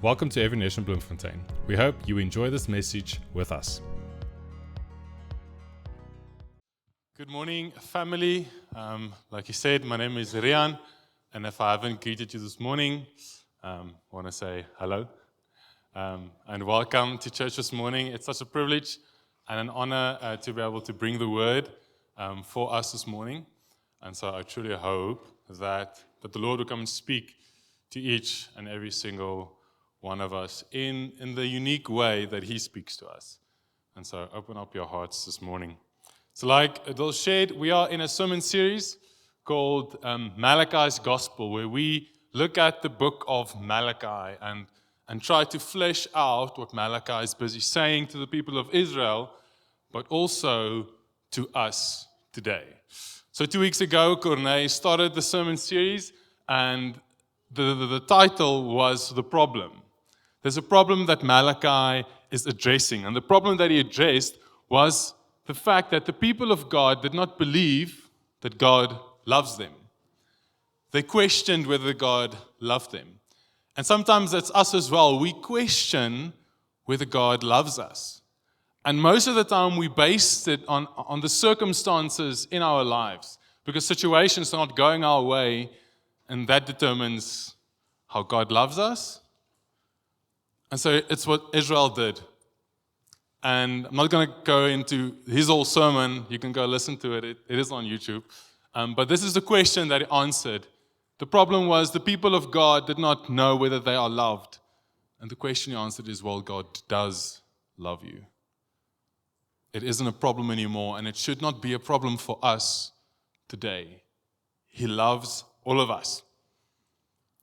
Welcome to Every Nation Bloemfontein. We hope you enjoy this message with us. Good morning, family. Like you said, my name is Rian, and if I haven't greeted you this morning, I want to say hello and welcome to church this morning. It's such a privilege and an honor to be able to bring the word for us this morning. And so I truly hope that the Lord will come and speak to each and every single one of us in the unique way that He speaks to us. And so open up your hearts this morning. So like Adil shared, we are in a sermon series called Malachi's Gospel, where we look at the book of Malachi and try to flesh out what Malachi is busy saying to the people of Israel, but also to us today. So 2 weeks ago, Corneille started the sermon series, and the title was The Problem. There's a problem that Malachi is addressing, and the problem that he addressed was the fact that the people of God did not believe that God loves them. They questioned whether God loved them. And sometimes that's us as well. We question whether God loves us. And most of the time we base it on the circumstances in our lives, because situations are not going our way, and that determines how God loves us. And so it's what Israel did. And I'm not going to go into his whole sermon. You can go listen to it. It is on YouTube. But this is the question that he answered. The problem was the people of God did not know whether they are loved. And the question he answered is, well, God does love you. It isn't a problem anymore, and it should not be a problem for us today. He loves all of us.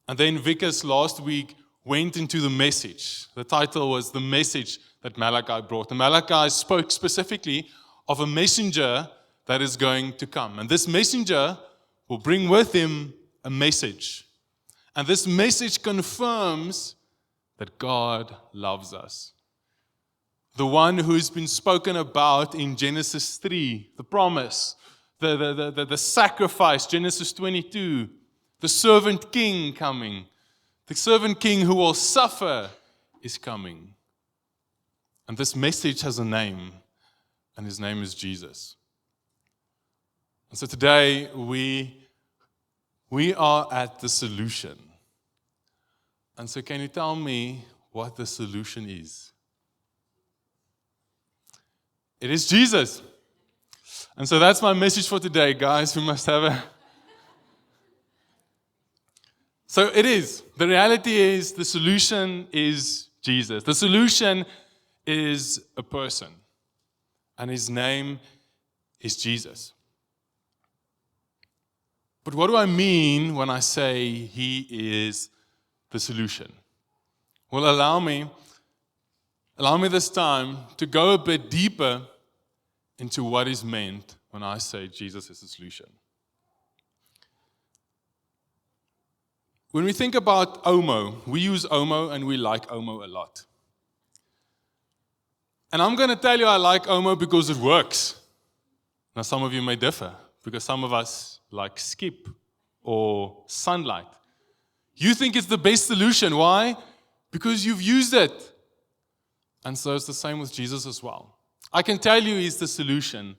And then Vickers last week went into the message. The title was The Message that Malachi brought. And Malachi spoke specifically of a messenger that is going to come. And this messenger will bring with him a message. And this message confirms that God loves us. The one who's been spoken about in Genesis 3, the promise, the sacrifice, Genesis 22, the servant king coming. The servant king who will suffer is coming. And this message has a name, and his name is Jesus. And so today we are at the solution. And so can you tell me what the solution is? It is Jesus. And so that's my message for today, guys. We must have a... So it is. The reality is the solution is Jesus. The solution is a person. And his name is Jesus. But what do I mean when I say he is the solution? Well, allow me this time to go a bit deeper into what is meant when I say Jesus is the solution. When we think about Omo, we use Omo and we like Omo a lot. And I'm going to tell you I like Omo because it works. Now some of you may differ, because some of us like Skip or Sunlight. You think it's the best solution. Why? Because you've used it. And so it's the same with Jesus as well. I can tell you he's the solution,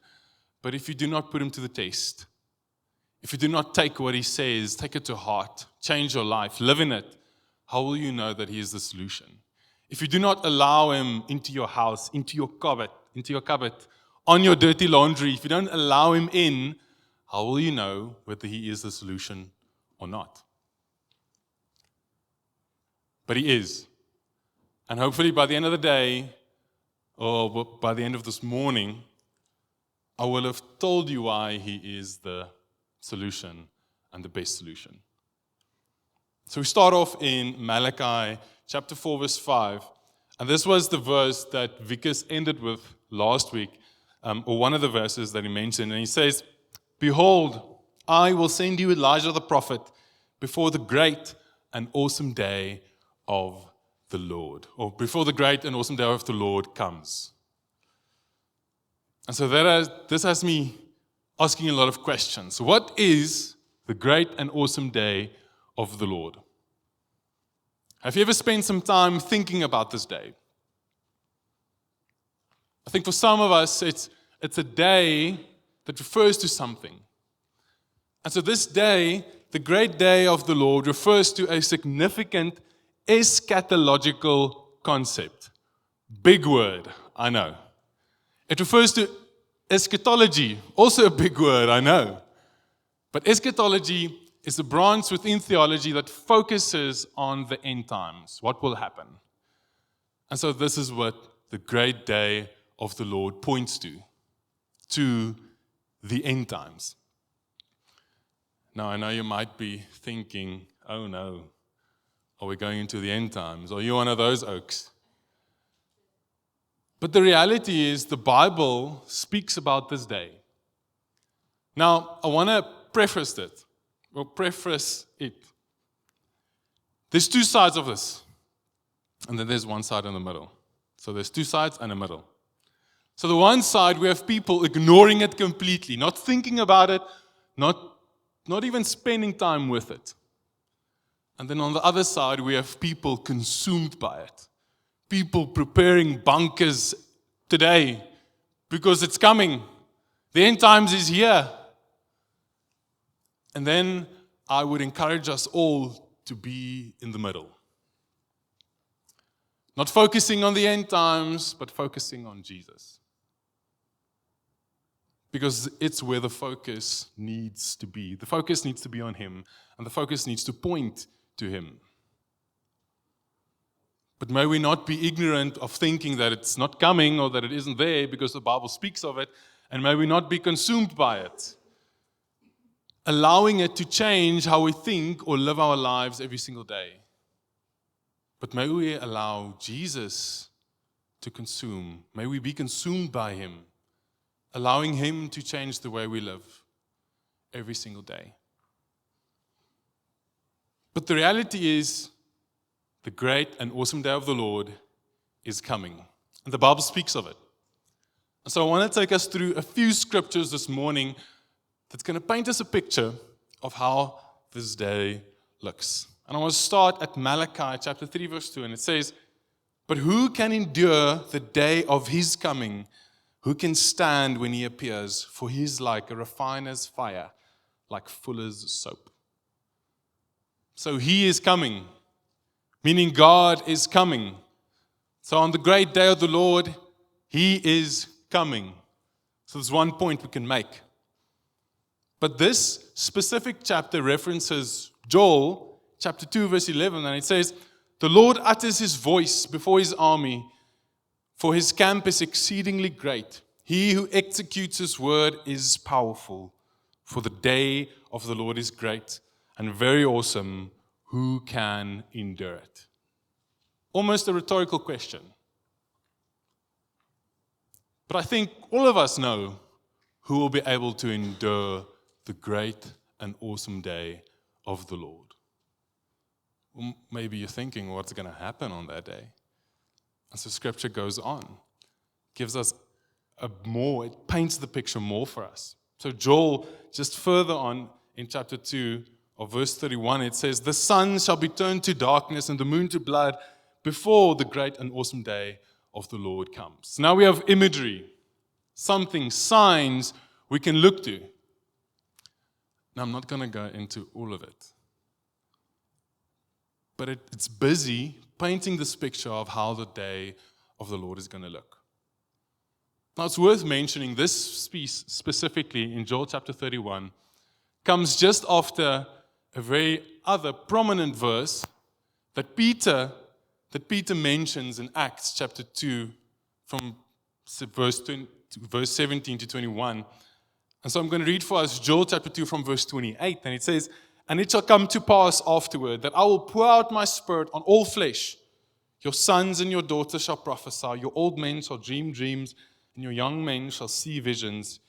but if you do not put him to the test, if you do not take what he says, take it to heart, change your life, live in it, how will you know that he is the solution? If you do not allow him into your house, into your cupboard, on your dirty laundry, if you don't allow him in, how will you know whether he is the solution or not? But he is. And hopefully by the end of the day, or by the end of this morning, I will have told you why he is the solution and the best solution. So we start off in Malachi chapter 4 verse 5. And this was the verse that Vickers ended with last week, or one of the verses that he mentioned. And he says, "Behold, I will send you Elijah the prophet before the great and awesome day of the Lord." Or before the great and awesome day of the Lord comes. And so this has me asking a lot of questions. What is the great and awesome day of the Lord? Have you ever spent some time thinking about this day? I think for some of us, it's a day that refers to something. And so this day, the great day of the Lord, refers to a significant eschatological concept. Big word, I know. It refers to eschatology, also a big word, I know. But eschatology is a branch within theology that focuses on the end times, what will happen. And so this is what the great day of the Lord points to the end times. Now, I know you might be thinking, oh no, are we going into the end times? Are you one of those oaks? But the reality is the Bible speaks about this day. Now, I want to preface it. There's two sides of this, and then there's one side in the middle. So there's two sides and a middle. So the one side, we have people ignoring it completely, not thinking about it, not even spending time with it. And then on the other side, we have people consumed by it. People preparing bunkers today because it's coming. The end times is here. And then I would encourage us all to be in the middle. Not focusing on the end times, but focusing on Jesus. Because it's where the focus needs to be. The focus needs to be on Him, and the focus needs to point to Him. But may we not be ignorant of thinking that it's not coming or that it isn't there because the Bible speaks of it, and may we not be consumed by it, allowing it to change how we think or live our lives every single day. But may we allow Jesus to consume. May we be consumed by Him, allowing Him to change the way we live every single day. But the reality is, the great and awesome day of the Lord is coming. And the Bible speaks of it. And so I want to take us through a few scriptures this morning that's going to paint us a picture of how this day looks. And I want to start at Malachi chapter 3, verse 2, and it says, "But who can endure the day of His coming? Who can stand when He appears? For He is like a refiner's fire, like fuller's soap." So He is coming, meaning God is coming. So on the great day of the Lord, He is coming. So there's one point we can make. But this specific chapter references Joel chapter 2, verse 11, and it says, "The Lord utters His voice before His army, for His camp is exceedingly great. He who executes His word is powerful, for the day of the Lord is great and very awesome. Who can endure it?" Almost a rhetorical question. But I think all of us know who will be able to endure the great and awesome day of the Lord. Well, maybe you're thinking, what's going to happen on that day? And so Scripture goes on, gives us it paints the picture more for us. So Joel, just further on in chapter 2 of verse 31, it says, "The sun shall be turned to darkness and the moon to blood before the great and awesome day of the Lord comes." Now we have imagery, signs we can look to. Now I'm not going to go into all of it. But it's busy painting this picture of how the day of the Lord is going to look. Now it's worth mentioning this piece specifically in Joel chapter 31 comes just after a very other prominent verse that Peter mentions in Acts chapter 2 from verse 17 to 21. And so I'm going to read for us Joel chapter 2 from verse 28, and it says, "And it shall come to pass afterward that I will pour out my Spirit on all flesh. Your sons and your daughters shall prophesy, your old men shall dream dreams, and your young men shall see visions,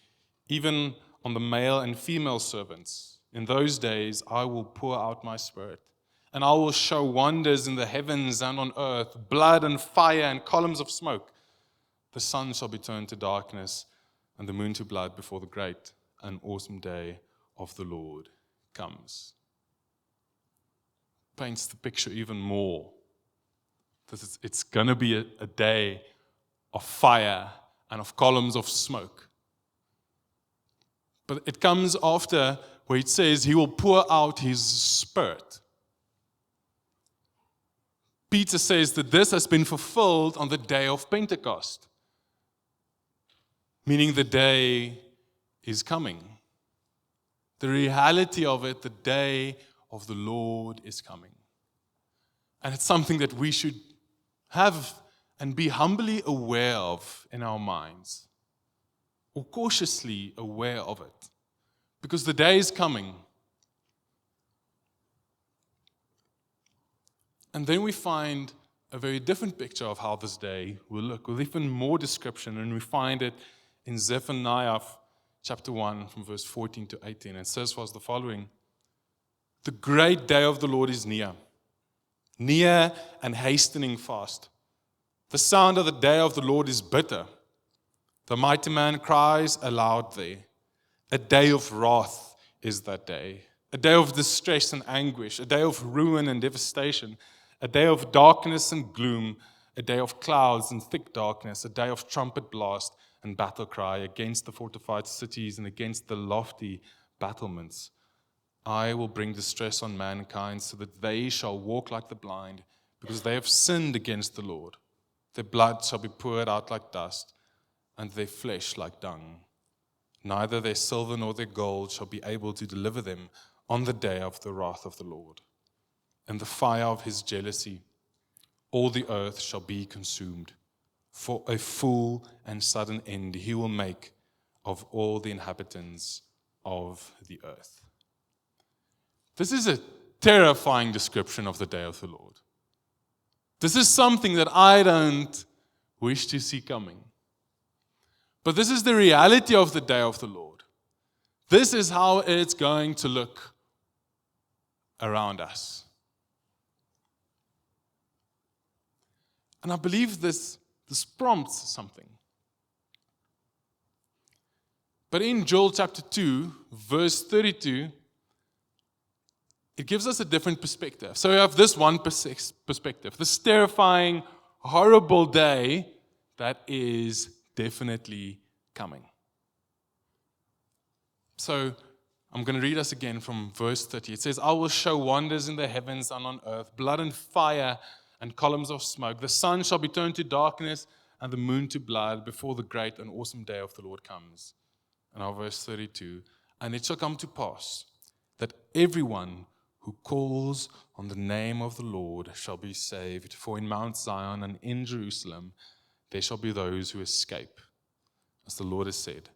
even on the male and female servants. In those days I will pour out my Spirit, and I will show wonders in the heavens and on earth, blood and fire and columns of smoke. The sun shall be turned to darkness and the moon to blood before the great and awesome day of the Lord comes." Paints the picture even more that it's going to be a day of fire and of columns of smoke. But it comes after where it says he will pour out his Spirit. Peter says that this has been fulfilled on the day of Pentecost, meaning the day is coming. The reality of it, the day of the Lord is coming. And it's something that we should have and be humbly aware of in our minds, or cautiously aware of it, because the day is coming. And then we find a very different picture of how this day will look, with even more description, and we find it in Zephaniah chapter 1 from verse 14 to 18. It says was the following: "The great day of the Lord is near and hastening fast. The sound of the day of the Lord is bitter. The mighty man cries aloud there. A day of wrath is that day, a day of distress and anguish, a day of ruin and devastation, a day of darkness and gloom, a day of clouds and thick darkness, a day of trumpet blast and battle cry against the fortified cities and against the lofty battlements. I will bring distress on mankind so that they shall walk like the blind, because they have sinned against the Lord. Their blood shall be poured out like dust, and their flesh like dung. Neither their silver nor their gold shall be able to deliver them on the day of the wrath of the Lord. In the fire of his jealousy, all the earth shall be consumed. For a full and sudden end he will make of all the inhabitants of the earth." This is a terrifying description of the day of the Lord. This is something that I don't wish to see coming. But this is the reality of the day of the Lord. This is how it's going to look around us. And I believe this prompts something. But in Joel chapter 2, verse 32, it gives us a different perspective. So we have this one perspective, this terrifying, horrible day that is definitely coming. So I'm going to read us again from verse 30. It says, "I will show wonders in the heavens and on earth, blood and fire and columns of smoke. The sun shall be turned to darkness and the moon to blood before the great and awesome day of the Lord comes." And now verse 32, "And it shall come to pass that everyone who calls on the name of the Lord shall be saved. For in Mount Zion and in Jerusalem there shall be those who escape, as the Lord has said,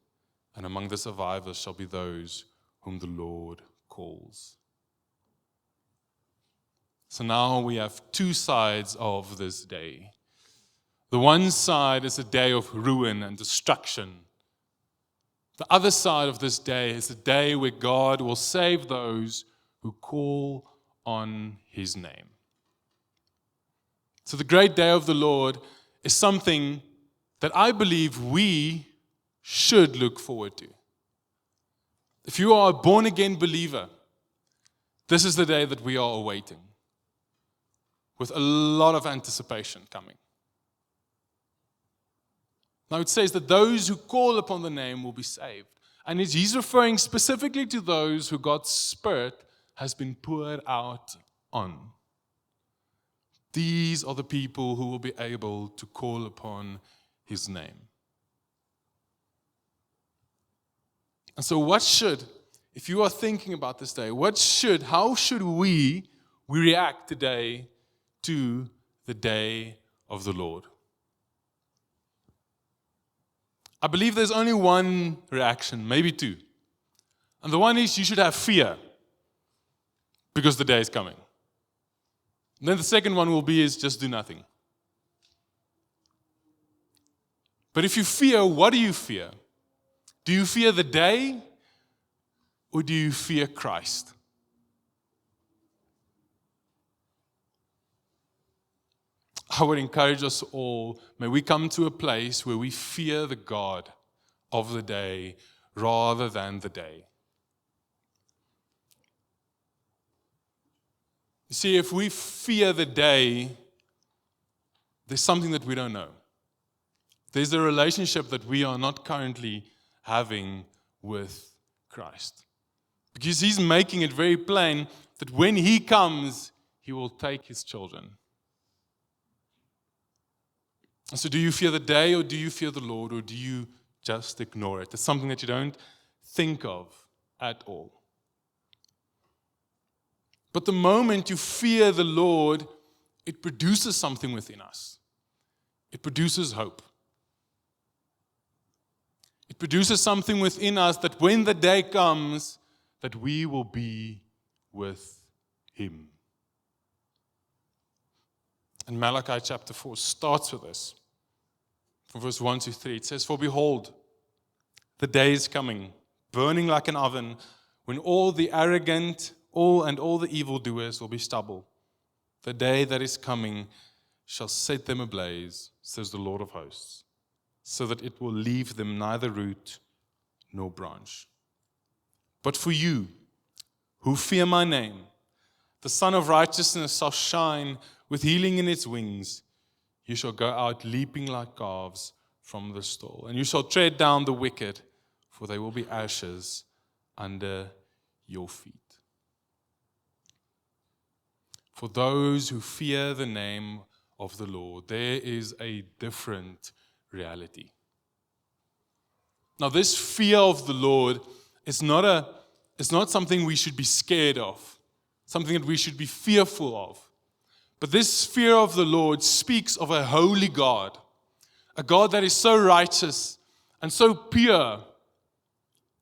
and among the survivors shall be those whom the Lord calls." So now we have two sides of this day. The one side is a day of ruin and destruction. The other side of this day is a day where God will save those who call on his name. So the great day of the Lord is something that I believe we should look forward to. If you are a born-again believer, this is the day that we are awaiting, with a lot of anticipation coming. Now it says that those who call upon the name will be saved. And he's referring specifically to those who God's Spirit has been poured out on. These are the people who will be able to call upon his name. And so if you are thinking about this day, how should we react today to the day of the Lord? I believe there's only one reaction, maybe two. And the one is you should have fear, because the day is coming. And then the second one will be is just do nothing. But if you fear, what do you fear? Do you fear the day, or do you fear Christ? I would encourage us all, may we come to a place where we fear the God of the day rather than the day. You see, if we fear the day, there's something that we don't know. There's a relationship that we are not currently having with Christ. Because He's making it very plain that when He comes, He will take His children. And so do you fear the day, or do you fear the Lord, or do you just ignore it? It's something that you don't think of at all. But the moment you fear the Lord, it produces something within us. It produces hope. It produces something within us that when the day comes, that we will be with Him. And Malachi chapter 4 starts with this. From verse 1 to 3, it says, "For behold, the day is coming, burning like an oven, when all the arrogant, all the evildoers will be stubble. The day that is coming shall set them ablaze, says the Lord of hosts, so that it will leave them neither root nor branch. But for you, who fear my name, the Son of Righteousness shall shine with healing in its wings. You shall go out leaping like calves from the stall, and you shall tread down the wicked, for they will be ashes under your feet." For those who fear the name of the Lord, there is a different reality. Now, this fear of the Lord is not something we should be scared of, something that we should be fearful of. But this fear of the Lord speaks of a holy God, a God that is so righteous and so pure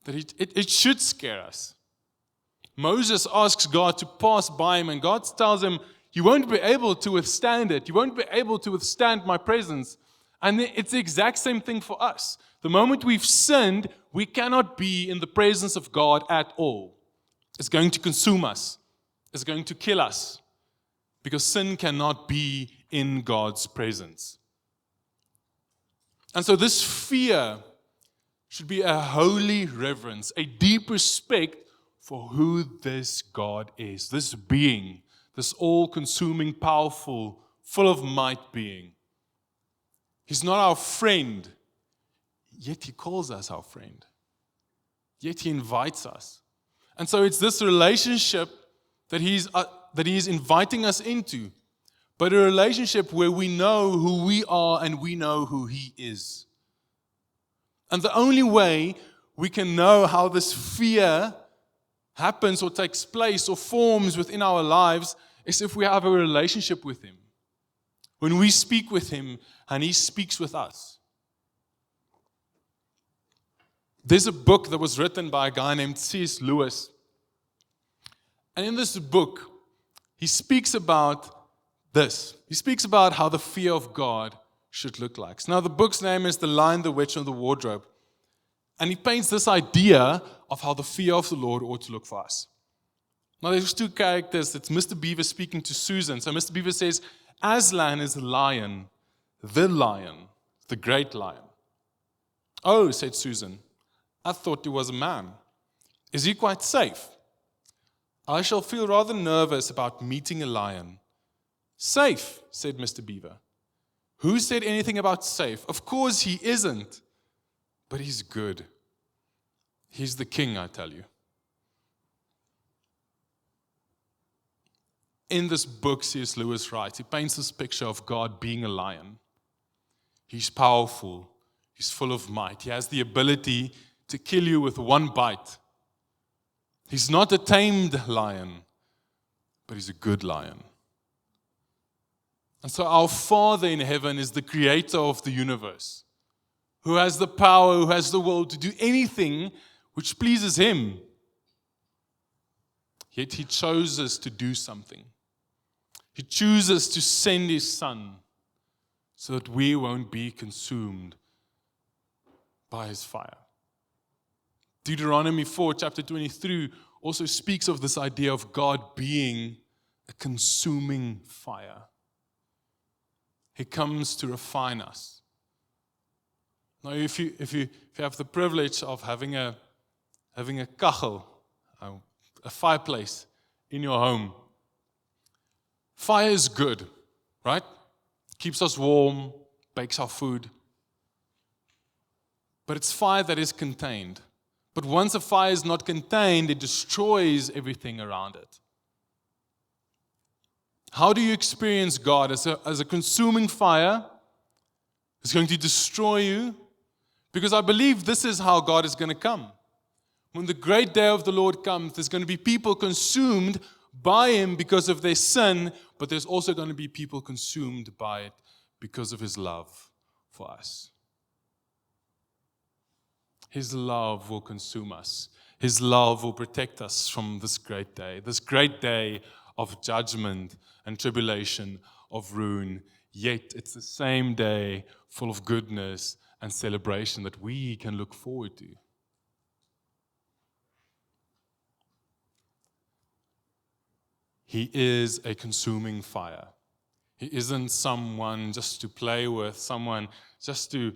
that it should scare us. Moses asks God to pass by him, and God tells him, "You won't be able to withstand it. You won't be able to withstand my presence." And it's the exact same thing for us. The moment we've sinned, we cannot be in the presence of God at all. It's going to consume us. It's going to kill us. Because sin cannot be in God's presence. And so this fear should be a holy reverence, a deep respect for who this God is, this being, this all-consuming, powerful, full of might being. He's not our friend, yet He calls us our friend. Yet He invites us. And so it's this relationship that He is inviting us into, but a relationship where we know who we are and we know who He is. And the only way we can know how this fear happens or takes place or forms within our lives is if we have a relationship with Him. When we speak with Him and He speaks with us. There's a book that was written by a guy named C.S. Lewis. And in this book, he speaks about this. He speaks about how the fear of God should look like. Now, the book's name is The Lion, the Witch, and the Wardrobe. And he paints this idea of how the fear of the Lord ought to look for us. Now, there's two characters. It's Mr. Beaver speaking to Susan. So Mr. Beaver says, Aslan is the lion, the great lion. Oh, said Susan, I thought he was a man. Is he quite safe? I shall feel rather nervous about meeting a lion. Safe, said Mr. Beaver. Who said anything about safe? Of course he isn't. But he's good. He's the king, I tell you. In this book, C.S. Lewis writes, he paints this picture of God being a lion. He's powerful. He's full of might. He has the ability to kill you with one bite. He's not a tamed lion, but he's a good lion. And so our Father in heaven is the creator of the universe, who has the power, who has the will to do anything which pleases Him. Yet He chooses to do something. He chooses to send His Son so that we won't be consumed by His fire. Deuteronomy 4, chapter 23, also speaks of this idea of God being a consuming fire. He comes to refine us. Now, if you have the privilege of having a kachel, a fireplace in your home, fire is good, right? keeps us warm, bakes our food. But it's fire that is contained. But once a fire is not contained, it destroys everything around it. How do you experience God? As a consuming fire? It's going to destroy you. Because I believe this is how God is going to come. When the great day of the Lord comes, there's going to be people consumed by Him because of their sin, but there's also going to be people consumed by it because of His love for us. His love will consume us. His love will protect us from this great day of judgment and tribulation, of ruin. Yet it's the same day full of goodness and celebration that we can look forward to. He is a consuming fire. He isn't someone just to play with, someone just to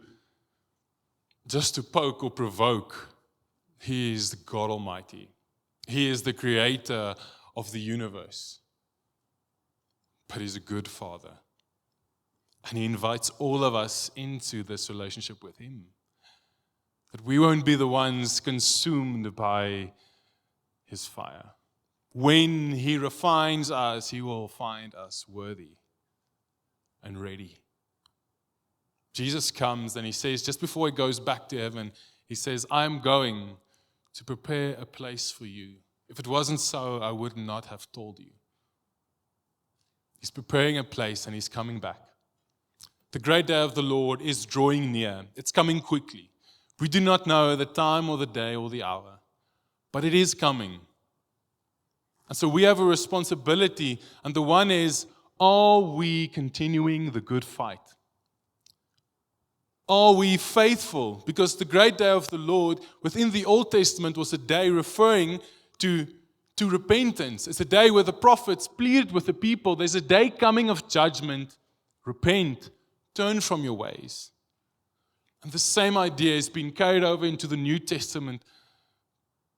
poke or provoke. He is the God Almighty. He is the creator of the universe. But He's a good Father. And He invites all of us into this relationship with Him. That we won't be the ones consumed by His fire. When He refines us, He will find us worthy and ready. Jesus comes and He says, just before He goes back to heaven, He says, I'm going to prepare a place for you. If it wasn't so, I would not have told you. He's preparing a place and He's coming back. The great day of the Lord is drawing near. It's coming quickly. We do not know the time or the day or the hour, but it is coming. And so we have a responsibility, and the one is, are we continuing the good fight? Are we faithful? Because the great day of the Lord within the Old Testament was a day referring to repentance. It's a day where the prophets pleaded with the people. There's a day coming of judgment. Repent. Turn from your ways. And the same idea has been carried over into the New Testament,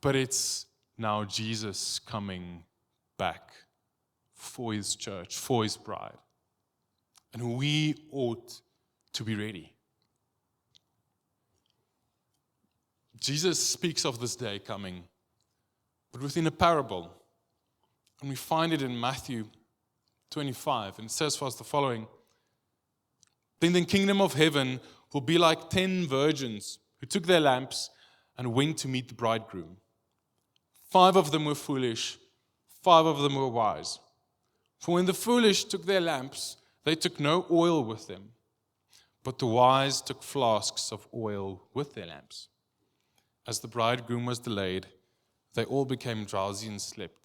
but it's now Jesus coming back for His church, for His bride. And we ought to be ready. Jesus speaks of this day coming, but within a parable. And we find it in Matthew 25, and it says for us the following. Then the kingdom of heaven will be like 10 virgins who took their lamps and went to meet the bridegroom. 5 of them were foolish, 5 of them were wise. For when the foolish took their lamps, they took no oil with them, but the wise took flasks of oil with their lamps. As the bridegroom was delayed, they all became drowsy and slept.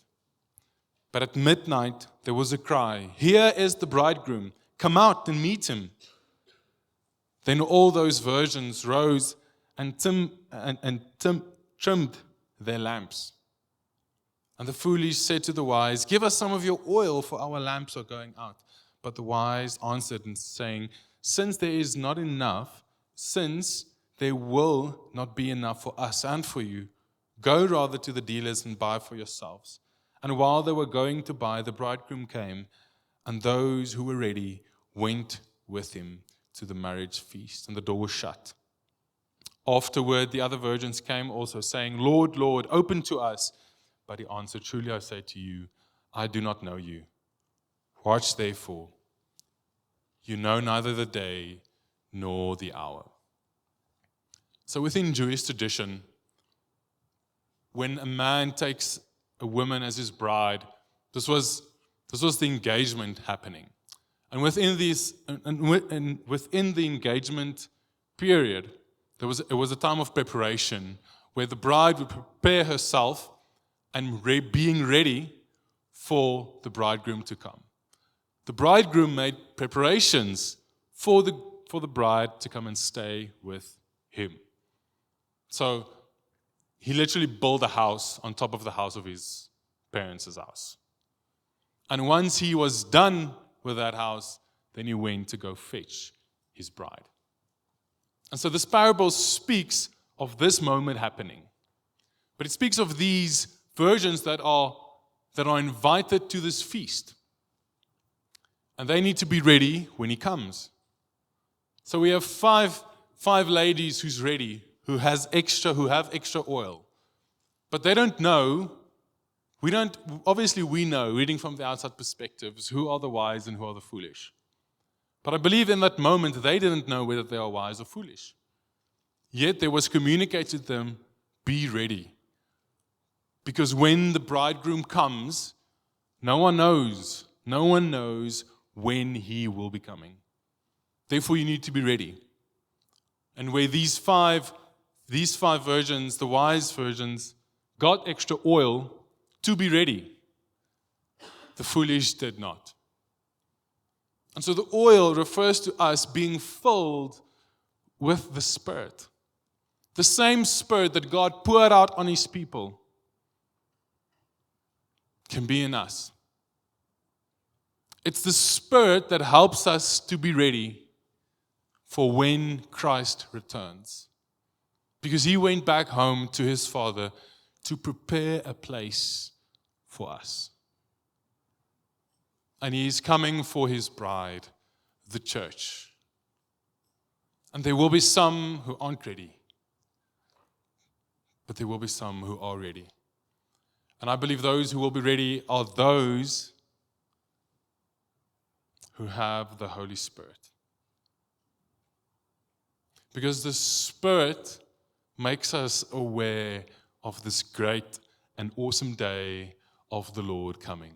But at midnight there was a cry, "Here is the bridegroom, come out and meet him." Then all those virgins rose and trimmed their lamps. And the foolish said to the wise, "Give us some of your oil, for our lamps are going out." But the wise answered and saying, "Since there is not enough, since there will not be enough for us and for you, go rather to the dealers and buy for yourselves." And while they were going to buy, the bridegroom came, and those who were ready went with him to the marriage feast, and the door was shut. Afterward, the other virgins came also, saying, "Lord, Lord, open to us." But he answered, "Truly I say to you, I do not know you. Watch therefore. You know neither the day nor the hour." So within Jewish tradition, when a man takes a woman as his bride, this was the engagement happening. And within the engagement period, it was a time of preparation where the bride would prepare herself and being ready for the bridegroom to come. The bridegroom made preparations for the bride to come and stay with him. So he literally built a house on top of the house of his parents' house. And once he was done with that house, then he went to go fetch his bride. And so this parable speaks of this moment happening. But it speaks of these virgins that are invited to this feast. And they need to be ready when he comes. So we have five ladies who's ready, who have extra oil. But they don't know. Obviously we know, reading from the outside perspectives, who are the wise and who are the foolish. But I believe in that moment they didn't know whether they are wise or foolish. Yet there was communicated to them, be ready. Because when the bridegroom comes, no one knows when he will be coming. Therefore, you need to be ready. And where these five virgins, the wise virgins, got extra oil to be ready, the foolish did not. And so the oil refers to us being filled with the Spirit. The same Spirit that God poured out on His people can be in us. It's the Spirit that helps us to be ready for when Christ returns. Because He went back home to His Father to prepare a place for us. And He is coming for His bride, the church. And there will be some who aren't ready. But there will be some who are ready. And I believe those who will be ready are those who have the Holy Spirit. Because the Spirit makes us aware of this great and awesome day of the Lord coming.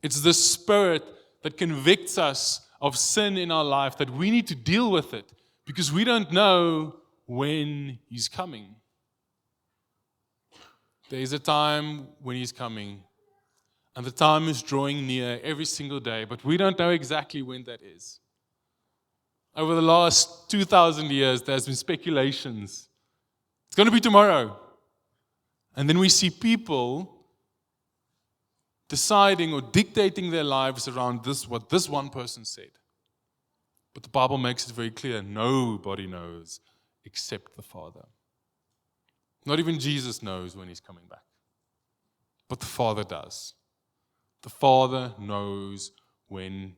It's the Spirit that convicts us of sin in our life, that we need to deal with it because we don't know when He's coming. There is a time when He's coming, and the time is drawing near every single day, but we don't know exactly when that is. Over the last 2,000 years, there's been speculations. It's going to be tomorrow. And then we see people deciding or dictating their lives around what this one person said. But the Bible makes it very clear, nobody knows except the Father. Not even Jesus knows when He's coming back. But the Father does. The Father knows when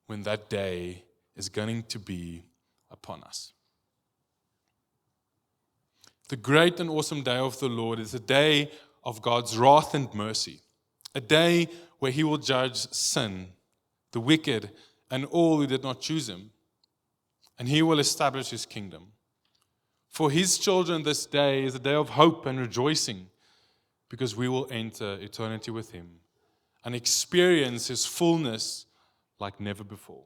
that day is going to be upon us. The great and awesome day of the Lord is a day of God's wrath and mercy. A day where He will judge sin, the wicked, and all who did not choose Him. And He will establish His kingdom. For His children, this day is a day of hope and rejoicing, because we will enter eternity with Him and experience His fullness like never before.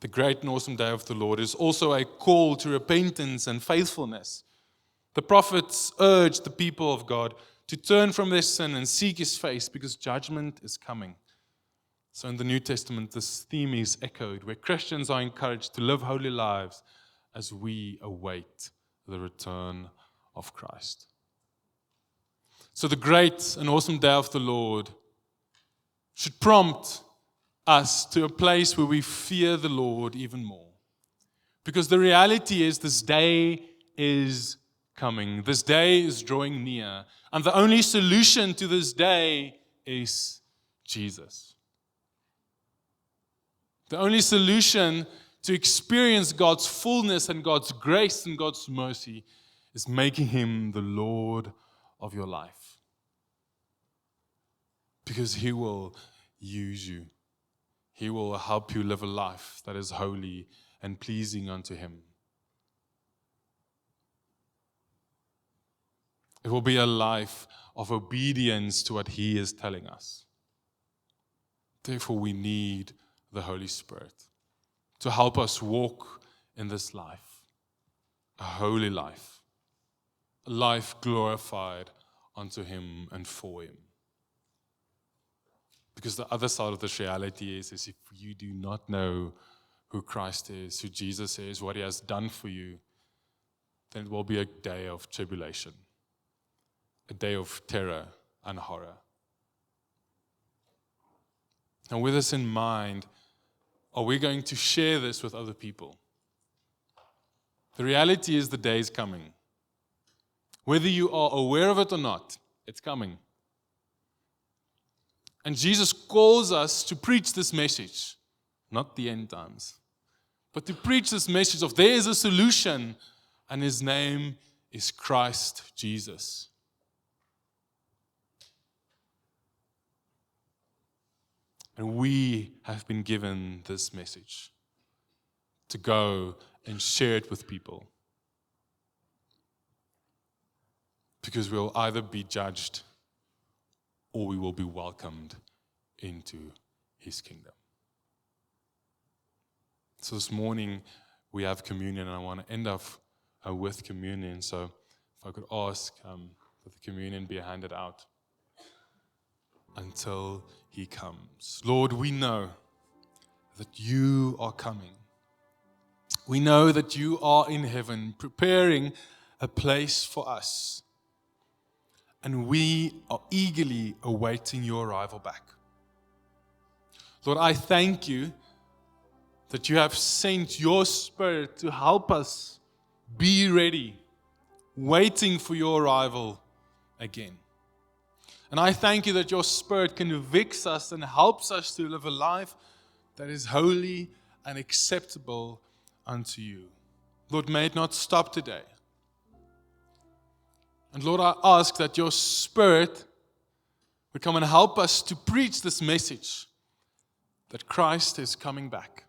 The great and awesome day of the Lord is also a call to repentance and faithfulness. The prophets urged the people of God to turn from their sin and seek His face because judgment is coming. So in the New Testament, this theme is echoed, where Christians are encouraged to live holy lives as we await the return of Christ. So the great and awesome day of the Lord should prompt us to a place where we fear the Lord even more. Because the reality is this day is coming. This day is drawing near. And the only solution to this day is Jesus. The only solution to experience God's fullness and God's grace and God's mercy is making Him the Lord of your life. Because He will use you. He will help you live a life that is holy and pleasing unto Him. It will be a life of obedience to what He is telling us. Therefore, we need the Holy Spirit to help us walk in this life, a holy life, a life glorified unto Him and for Him. Because the other side of this reality is if you do not know who Christ is, who Jesus is, what He has done for you, then it will be a day of tribulation, a day of terror and horror. And with this in mind, are we going to share this with other people? The reality is the day is coming. Whether you are aware of it or not, it's coming. And Jesus calls us to preach this message, not the end times, but to preach this message of there is a solution, and His name is Christ Jesus. And we have been given this message to go and share it with people. Because we'll either be judged or we will be welcomed into His kingdom. So this morning we have communion, and I want to end off with communion. So if I could ask that the communion be handed out until He comes. Lord, we know that You are coming. We know that You are in heaven preparing a place for us. And we are eagerly awaiting Your arrival back. Lord, I thank You that You have sent Your Spirit to help us be ready, waiting for Your arrival again. And I thank You that Your Spirit convicts us and helps us to live a life that is holy and acceptable unto You. Lord, may it not stop today. And Lord, I ask that Your Spirit would come and help us to preach this message that Christ is coming back.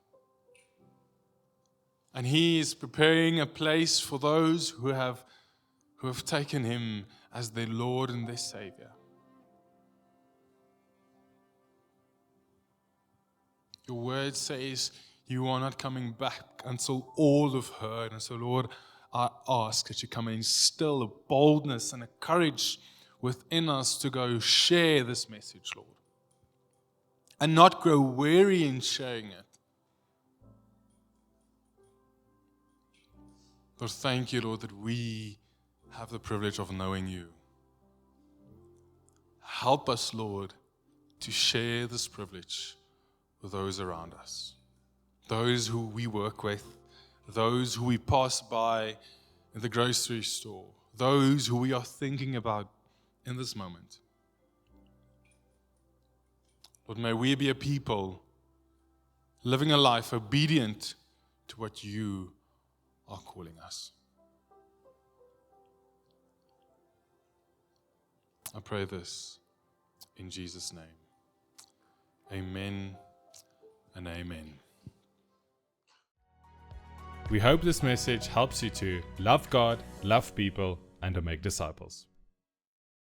And He is preparing a place for those who have taken Him as their Lord and their Savior. Your word says You are not coming back until all have heard. And so, Lord, I ask that You come and instill a boldness and a courage within us to go share this message, Lord. And not grow weary in sharing it. Lord, thank You, Lord, that we have the privilege of knowing You. Help us, Lord, to share this privilege with those around us. Those who we work with, those who we pass by in the grocery store, those who we are thinking about in this moment. Lord, may we be a people living a life obedient to what You are calling us. I pray this in Jesus' name. Amen and amen. We hope this message helps you to love God, love people, and to make disciples.